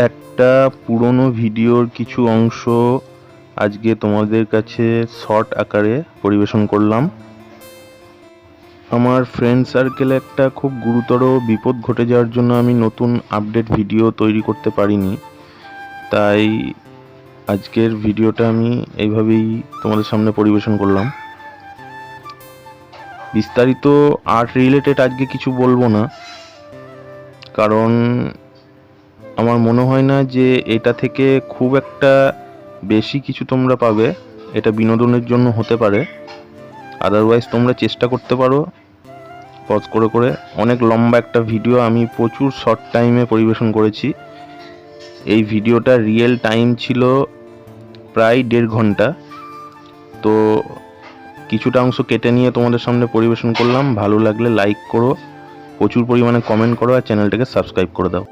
একটা পুরনো ভিডিওর কিছু অংশ আজকে তোমাদের কাছে শর্ট আকারে পরিবেশন করলাম। আমার ফ্রেন্ড সার্কেলে একটা খুব গুরুতর বিপদ ঘটে যাওয়ার জন্য আমি নতুন আপডেট ভিডিও তৈরি করতে পারিনি, তাই আজকের ভিডিওটা আমি এইভাবেই তোমাদের সামনে পরিবেশন করলাম। বিস্তারিত আর্ট রিলেটেড আজকে কিছু বলবো না, কারণ আমার মনে হয় না যে এটা থেকে খুব একটা বেশি কিছু তোমরা পাবে। এটা বিনোদনের জন্য হতে পারে, আদারওয়াইজ তোমরা চেষ্টা করতে পারো পজ করে করে। অনেক লম্বা একটা ভিডিও আমি প্রচুর শর্ট টাইমে পরিবেশন করেছি। এই ভিডিওটা রিয়েল টাইম ছিল প্রায় 1.5 ঘন্টা, তো কিছুটা অংশ কেটে নিয়ে তোমাদের সামনে পরিবেশন করলাম। ভালো লাগলে লাইক করো, প্রচুর পরিমাণে কমেন্ট করো আর চ্যানেলটাকে সাবস্ক্রাইব করে দাও।